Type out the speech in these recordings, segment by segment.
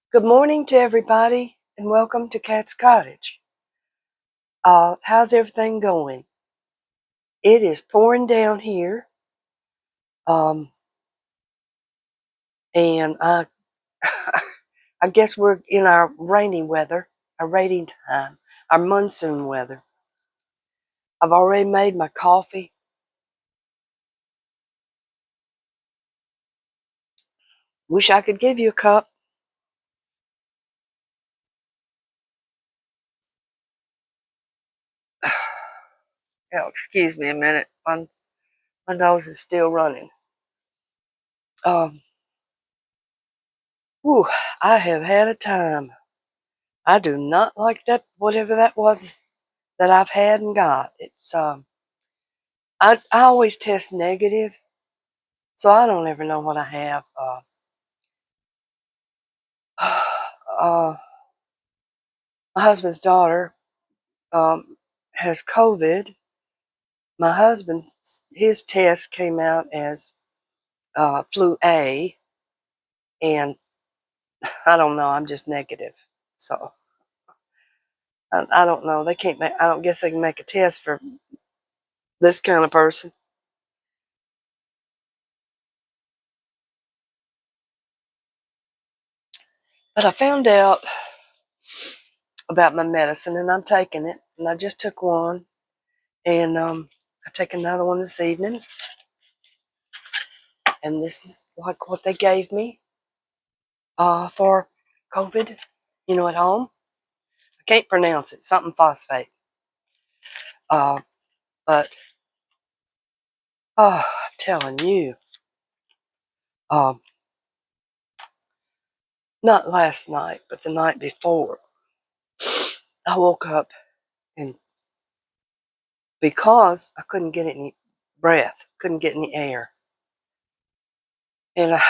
Good morning to everybody, and welcome to Cat's Cottage. How's everything going? It is pouring down here, um, and I guess we're in our rainy weather, our rainy time, our monsoon weather. I've already made my coffee. Wish I could give you a cup. Oh, excuse me a minute. My nose is still running. Um, whew, I have had a time. I do not like that, whatever that was that I've had and got. I always test negative, so I don't ever know what I have. Uh, my husband's daughter has COVID. My husband's his test came out as flu A, and I don't know. I'm just negative, so I don't know. They can't make. I don't guess they can make a test for this kind of person. But I found out about my medicine, and I'm taking it. And I just took one, and I take another one this evening. And this is like what they gave me for COVID, at home. I can't pronounce it, something phosphate. Uh, but, I'm telling you, um, not last night, but the night before, I woke up and because I couldn't get any breath, couldn't get any air. And I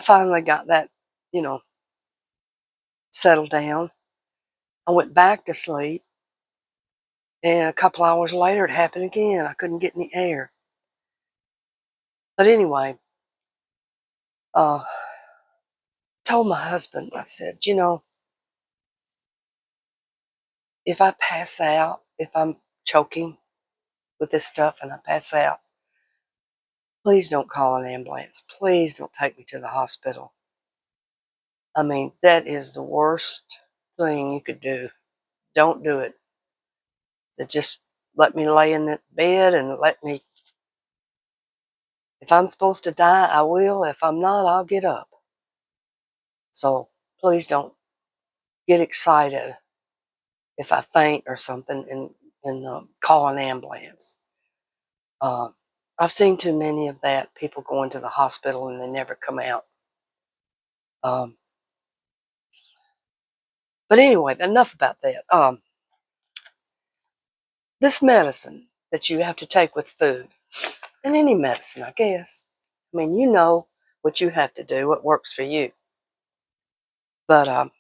finally got that, you know, settled down. I went back to sleep, and a couple hours later, it happened again. I couldn't get any air. But anyway, uh, told my husband, I said, if I pass out, if I'm choking with this stuff and I pass out, please don't call an ambulance. Please don't take me to the hospital. I mean, that is the worst thing you could do. Don't do it. To just let me lay in that bed and if I'm supposed to die, I will. If I'm not, I'll get up. So please don't get excited if I faint or something and call an ambulance. Uh, I've seen too many of that. People going to the hospital and they never come out. Um, but anyway, enough about that. This medicine that you have to take with food, and any medicine, I guess. I mean, you know what you have to do, what works for you. But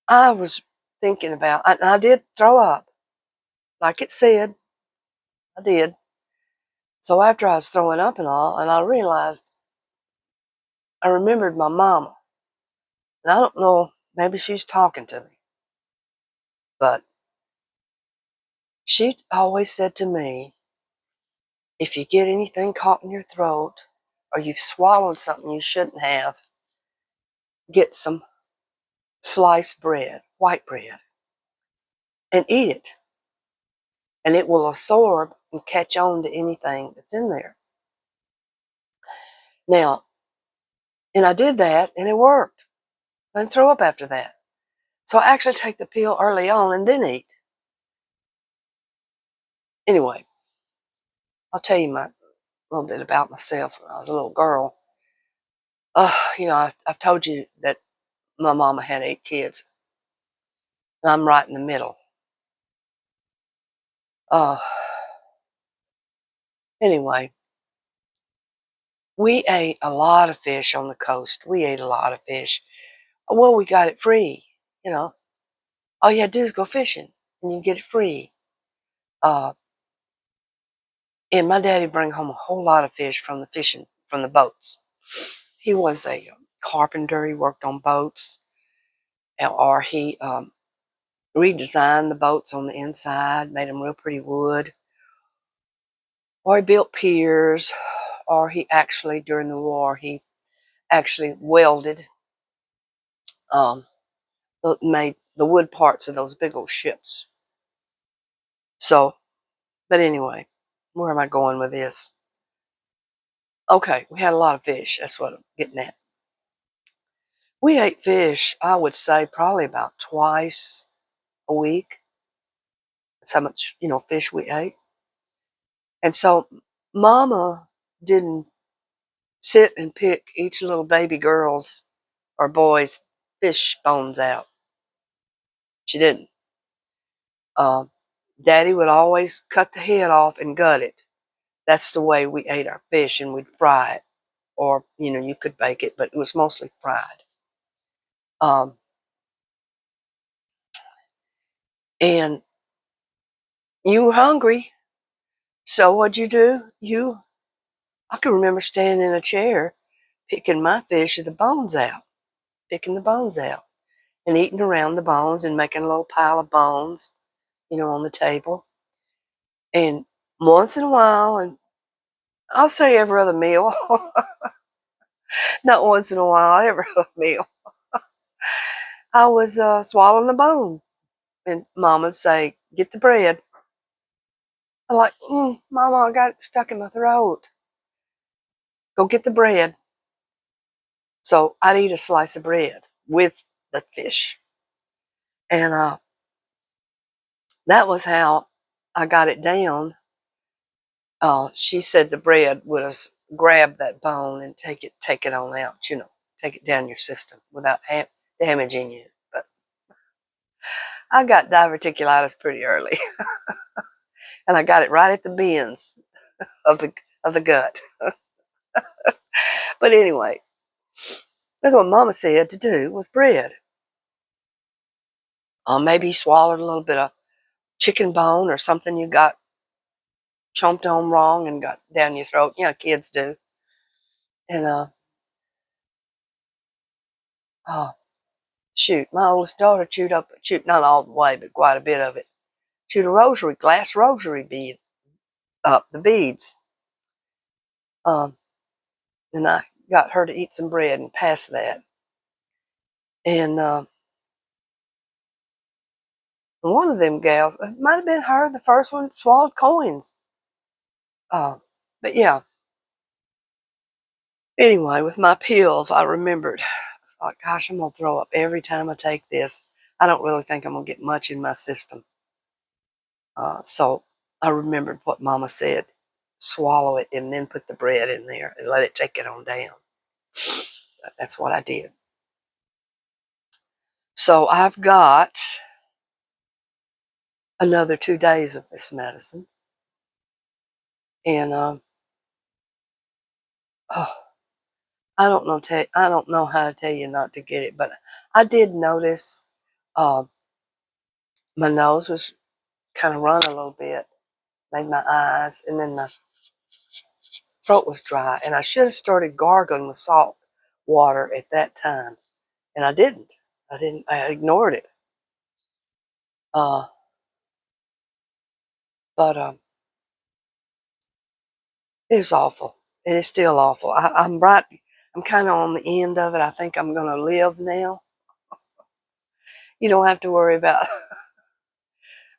I was thinking about, and I did throw up, like it said, I did. So after I was throwing up and all, and I realized, I remembered my mama. And I don't know, maybe she's talking to me, but she always said to me, if you get anything caught in your throat or you've swallowed something you shouldn't have, get some sliced bread, white bread, and eat it. And it will absorb and catch on to anything that's in there. Now, and I did that and it worked. I didn't throw up after that. So I actually take the pill early on and then eat. Anyway, I'll tell you a little bit about myself when I was a little girl. I've told you that my mama had 8 kids, and I'm right in the middle. Uh, anyway, we ate a lot of fish on the coast. We ate a lot of fish. Well, we got it free, you know. All you had to do is go fishing, and you get it free. Uh, and my daddy bring home a whole lot of fish from the fishing from the boats. he was a carpenter. He worked on boats, or he redesigned the boats on the inside, made them real pretty wood, or he built piers, or he actually, during the war, he actually welded, um, made the wood parts of those big old ships. So, but anyway, where am I going with this? Okay, we had a lot of fish. That's what I'm getting at. We ate fish, I would say, probably about twice a week. That's how much, fish we ate. And so Mama didn't sit and pick each little baby girl's or boy's fish bones out. She didn't. Um, Daddy would always cut the head off and gut it. That's the way we ate our fish, and we'd fry it. Or, you could bake it, but it was mostly fried. Um, and you were hungry. So what'd you do? I can remember standing in a chair, picking my fish the bones out, picking the bones out, and eating around the bones and making a little pile of bones, on the table. And once in a while, and I'll say every other meal, not once in a while, every other meal, I was swallowing the bone. And Mama would say, "Get the bread." I'm like, Mama, I got it stuck in my throat. Go get the bread. So I'd eat a slice of bread with the fish. And that was how I got it down. She said the bread would have grabbed that bone and take it on out, take it down your system without damaging you. But I got diverticulitis pretty early, and I got it right at the bends of the gut. But anyway, that's what Mama said to do was bread. Maybe you swallowed a little bit of chicken bone or something you got chomped on wrong and got down your throat. Kids do. And oh shoot, my oldest daughter chewed not all the way, but quite a bit of it. Chewed a glass rosary bead up, the beads. And I got her to eat some bread and pass that. And one of them gals, it might have been her, the first one, swallowed coins. But yeah. Anyway, with my pills, I remembered, I thought, gosh, I'm going to throw up every time I take this. I don't really think I'm going to get much in my system. So I remembered what Mama said. Swallow it and then put the bread in there and let it take it on down. That's what I did. So I've got another 2 days of this medicine. And oh, I don't know how to tell you not to get it, but I did notice my nose was kind of run a little bit, made my eyes, and then my throat was dry. And I should have started gargling with salt water at that time, and I didn't. I ignored it. But it was awful. It is still awful. I'm right. I'm kind of on the end of it. I think I'm going to live now. You don't have to worry about.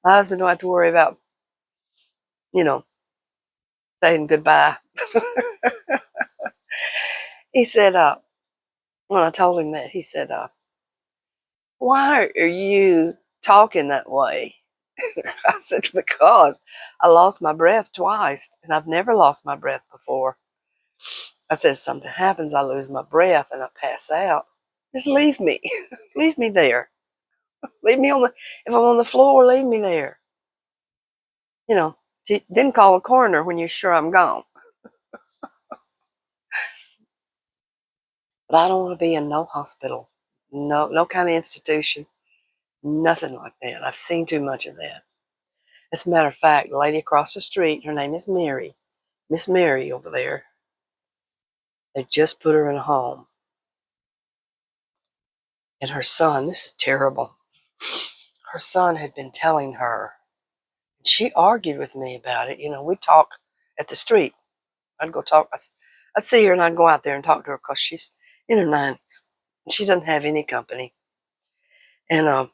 My husband don't have to worry about, you know, saying goodbye. He said, when I told him that, he said, "Why are you talking that way?" I said, "Because I lost my breath twice, and I've never lost my breath before." I said, "Something happens, I lose my breath and I pass out. Just leave me. Leave me there. Leave me if I'm on the floor, leave me there. You know, then call a coroner when you're sure I'm gone." But I don't want to be in no hospital, no kind of institution, nothing like that. I've seen too much of that. As a matter of fact, the lady across the street, her name is Mary, Miss Mary over there They just put her in a home. And her son, this is terrible. Her son had been telling her, and she argued with me about it. We'd talk at the street. I'd go talk. I'd see her and I'd go out there and talk to her because she's in her 90s. And she doesn't have any company. And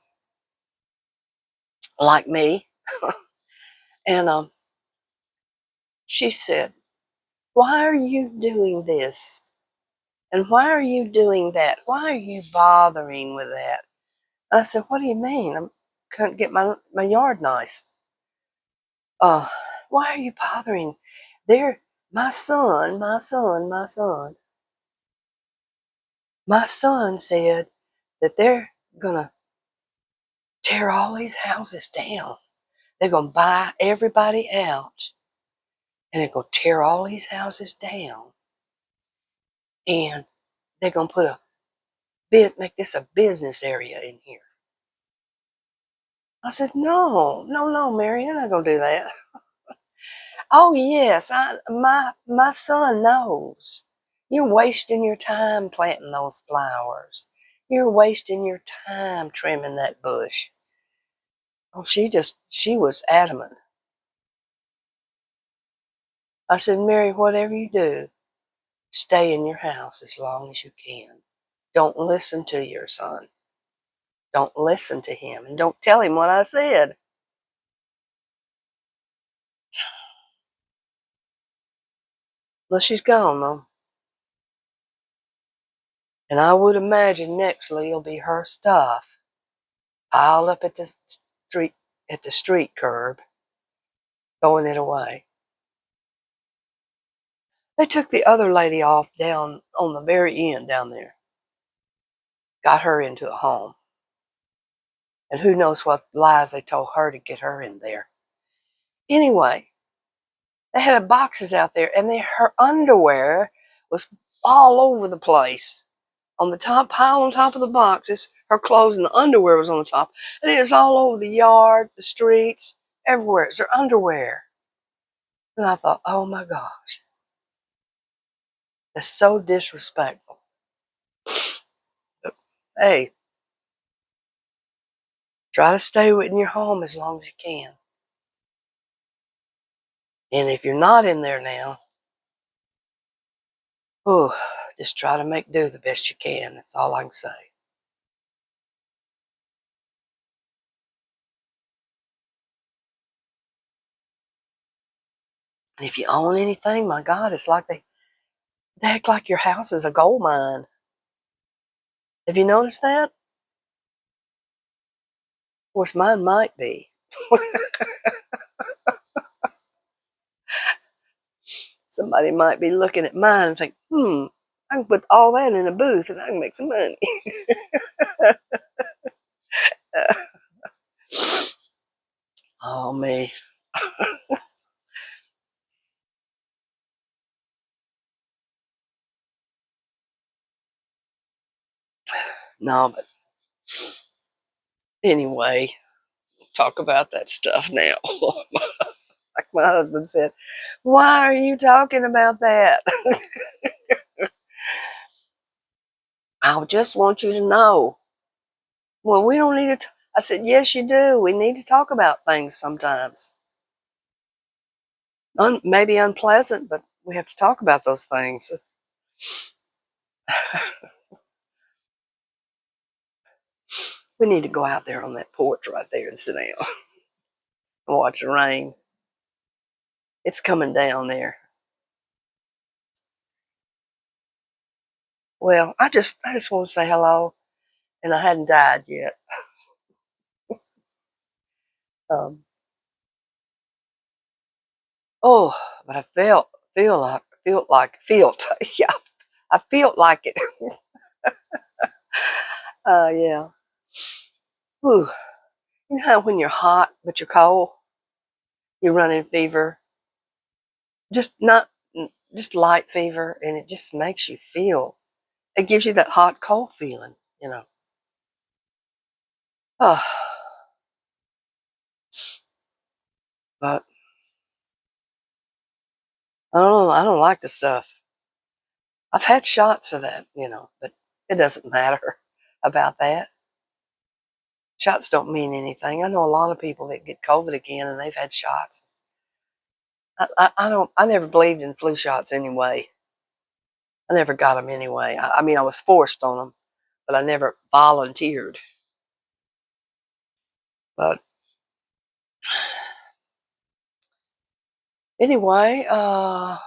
like me. And she said, "Why are you doing this? And why are you doing that? Why are you bothering with that?" I said, "What do you mean? I couldn't get my yard nice." Uh, "Why are you bothering? They're my son, my son, my son. My son said that they're gonna tear all these houses down. They're gonna buy everybody out, and they're gonna tear all these houses down, and they're gonna make this a business area in here." I said, "No, no, no, Mary, you're not gonna do that." "Oh yes, my son knows. You're wasting your time planting those flowers. You're wasting your time trimming that bush." Oh, she was adamant. I said, "Mary, whatever you do, stay in your house as long as you can. Don't listen to your son. Don't listen to him, and don't tell him what I said." Well, she's gone though. And I would imagine nextly it'll be her stuff piled up at the street curb, throwing it away. They took the other lady off down on the very end down there, got her into a home. And who knows what lies they told her to get her in there. Anyway, they had boxes out there, and her underwear was all over the place. On the top, pile on top of the boxes, her clothes and the underwear was on the top. And it was all over the yard, the streets, everywhere. It's her underwear. And I thought, oh my gosh, that's so disrespectful. But, hey, try to stay in your home as long as you can. And if you're not in there now, oh, just try to make do the best you can. That's all I can say. And if you own anything, my God, it's like they act like your house is a gold mine. Have you noticed that? Of course, mine might be. Somebody might be looking at mine and think, I can put all that in a booth and I can make some money. Oh, me. No, but anyway, talk about that stuff now. Like my husband said, "Why are you talking about that?" "I just want you to know." "Well, we don't need to. I said, "Yes, you do. We need to talk about things sometimes. Maybe unpleasant, but we have to talk about those things." We need to go out there on that porch right there and sit down and watch the rain. It's coming down there. Well, I just want to say hello, and I hadn't died yet. Um, oh, but I yeah, I felt like it. Yeah. Whew. You know how when you're hot but you're cold, you're running fever, just not just light fever, and it just makes you feel. It gives you that hot cold feeling. Oh, but I don't know. I don't like the stuff. I've had shots for that, but it doesn't matter about that. Shots don't mean anything. I know a lot of people that get COVID again and they've had shots. I never believed in flu shots anyway. I never got them anyway. I mean, I was forced on them, but I never volunteered. But anyway, I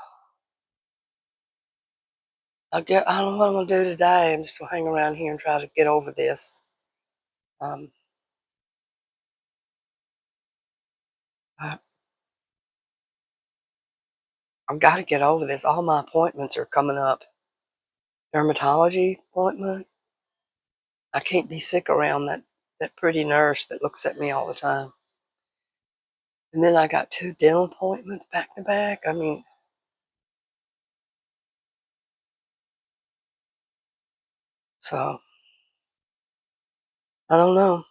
don't know what I'm gonna do today. I'm just gonna hang around here and try to get over this. Um, I, I've got to get over this. All my appointments are coming up. Dermatology appointment. I can't be sick around that pretty nurse that looks at me all the time. And then I got 2 dental appointments back to back. I mean, so I don't know.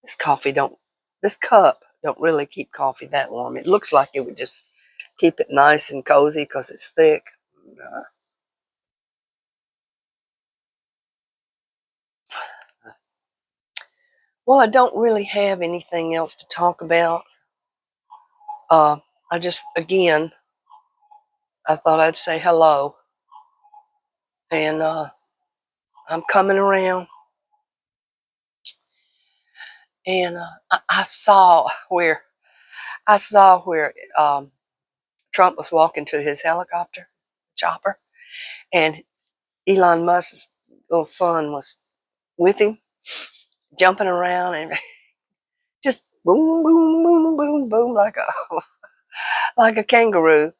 This coffee don't. This cup don't really keep coffee that warm. It looks like it would just keep it nice and cozy because it's thick. Uh, well, I don't really have anything else to talk about. Uh, I just, again, I thought I'd say hello. And I'm coming around. And I saw where Trump was walking to his helicopter chopper, and Elon Musk's little son was with him, jumping around and just boom, boom, boom, boom, boom, like a like a kangaroo.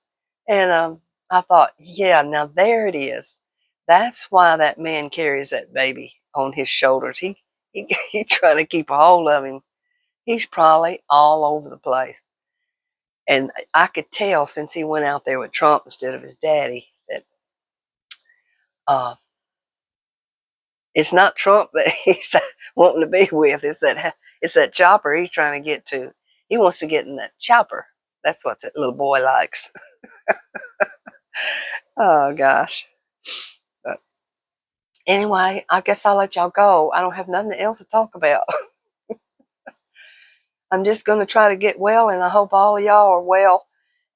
And I thought, yeah, now there it is. That's why that man carries that baby on his shoulders. He's trying to keep a hold of him. He's probably all over the place. And I could tell since he went out there with Trump instead of his daddy that uh, it's not Trump that he's wanting to be with. It's that chopper he's trying to get to. He wants to get in that chopper. That's what that little boy likes. Oh gosh. But anyway, I guess I'll let y'all go. I don't have nothing else to talk about. I'm just going to try to get well, and I hope all of y'all are well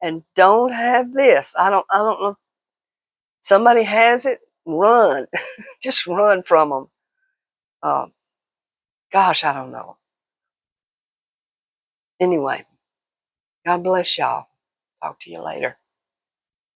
and don't have this. I don't know. Somebody has it, run. Just run from them. Um, gosh, I don't know. Anyway, God bless y'all. Talk to you later.